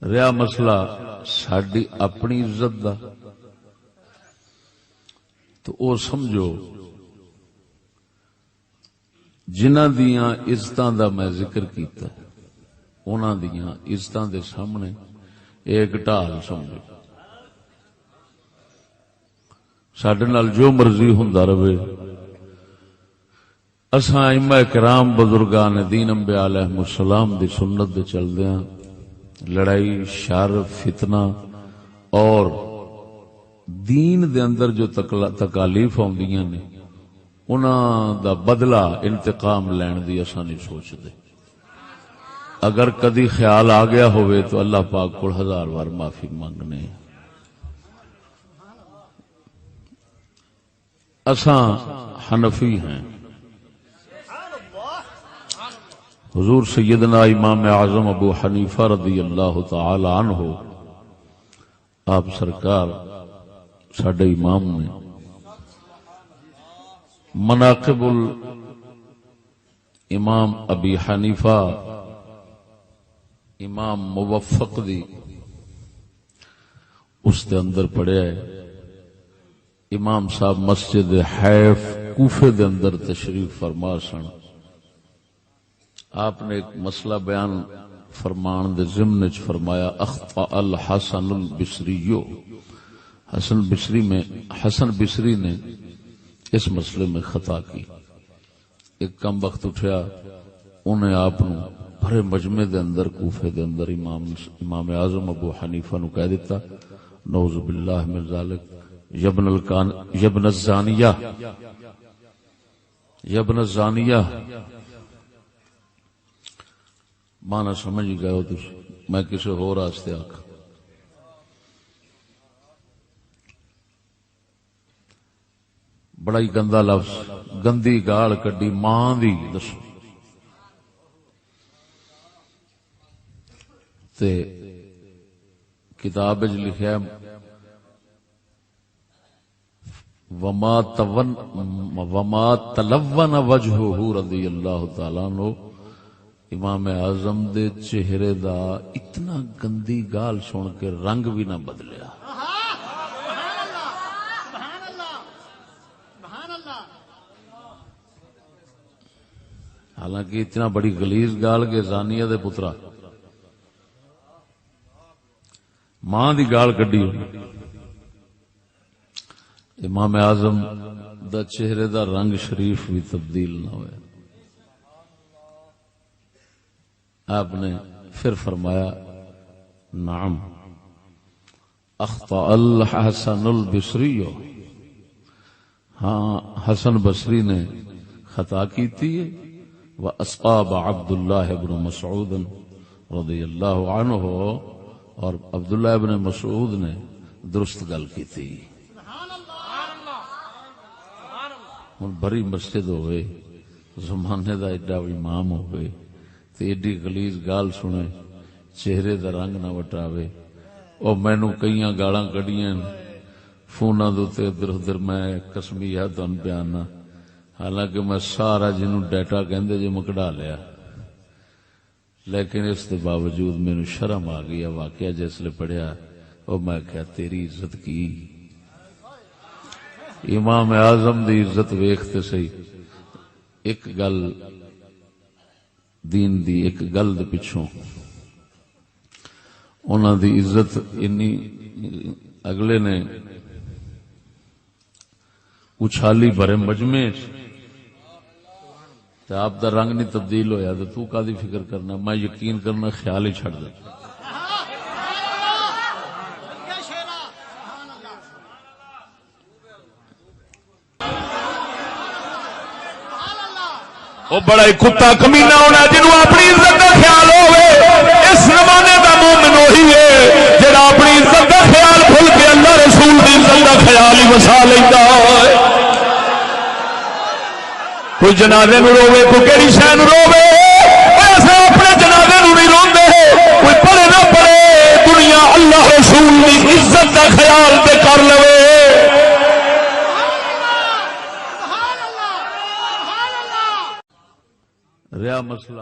رہا مسئلہ ساڈی اپنی عزت دا، تو او سمجھو جنہاں دیاں عزتاں دا میں ذکر کیتا انہاں دیاں عزتاں دے سامنے ایک ڈھال سمجھو، ساڈے نال جو مرضی ہوندا رہے، اساں ائمہ کرام بزرگان دین انبیاء علیہم السلام دی سنت دے چلدیاں لڑائی شر فتنہ اور دین دے اندر جو تکالیف آندیاں نے انہاں دا بدلہ انتقام لین دی اساں نہیں سوچدے۔ اگر کدی خیال آ گیا ہوئے تو اللہ پاک کو 1000 بار معافی مانگنے۔ اساں حنفی ہیں، حضور سیدنا امام اعظم ابو حنیفہ رضی اللہ تعالی عنہ آپ سرکار ساڈے امام نے مناقب الامام ابی حنیفہ امام موفق دی اس دے اندر پڑھیا ہے۔ امام صاحب مسجد حیف کوفے دے اندر تشریف فرما سن، آپ نے ایک مسئلہ بیان فرمان دے ضمن وچ فرمایا اخطأ الحسن البصری، حسن بصری نے اس مسئلے میں خطا کی۔ ایک کم وقت اٹھیا، انہیں آپ بھرے مجمع دے اندر کوفے دے اندر امام اعظم ابو حنیفہ نو کہہ دیتا نعوذ باللہ من ذالک یبن الزانیہ مانا سمجھ گئے ہو تسی، میں کسی ہو راستے آکھ بڑا ہی گندا لفظ، گندی گال کڈی ماں دی دسو تے کتاب وچ لکھیا وما تلون وجهه رضی اللہ تعالی عنہ، امام اعظم دے چہرے دا اتنا گندی گال سن کے رنگ بھی نہ بدلیا۔ حالانکہ اتنا بڑی غلیظ گال کے زانیہ دے پترا ماں دی گال کڈی، امام اعظم دا چہرے دا رنگ شریف بھی تبدیل نہ ہوئے۔ آپ نے پھر فرمایا نعم اخطأ الحسن البصری، ہاں حسن بصری نے خطا کی تھی، وَأَصَابَ عبد اللہ ابن مسعود رضی اللہ عنہ، اور عبداللہ ابن مسعود نے درست گل کی تھی۔ ہن بڑی مسجد ہوئے، زمانے دا ایڈا امام ہوئے تے ایڈی غلیظ گال سنے، چہرے دا رنگ نہ وٹاوے۔ او مینوں کئیاں گالاں کڈیاں فوناں دے تے ادھر ادھر، میں قسمیہ تن بیان، حالانکہ میں سارا جنوں ڈیٹا کہندے جے میں کڈا لیا، لیکن اس کے باوجود مینوں شرم آ گئی۔ واقعہ جسلے پڑھیا او میں کہا تیری عزت کی، امام اعظم دی عزت ویکھتے صحیح، ایک گل دین دی ایک گل دے پچھوں انہاں دی عزت انی اگلے نے اچھالی بھرے مجمع تے آپ دا رنگ نہیں تبدیل ہویا تے تو کادی فکر کرنا؟ میں یقین کرنا خیال ہی چھڑ دے۔ وہ بڑا ہی کتا کمینہ ہونا جنہوں اپنی عزت کا خیال ہوئے۔ اس زمانے کا مومن وہی ہے جڑا اپنی عزت کا خیال بھول کے اللہ رسول کی عزت کا خیال ہی وسا لیتا ہے۔ کوئی جنازے نو روے، کوئی کہڑی شے نو روے، ایسا اپنے جنازے نو نہیں روندے، کوئی پڑھے نہ پڑھے، دنیا اللہ رسول کی عزت کا خیال تے کر لو۔ رہا مسئلہ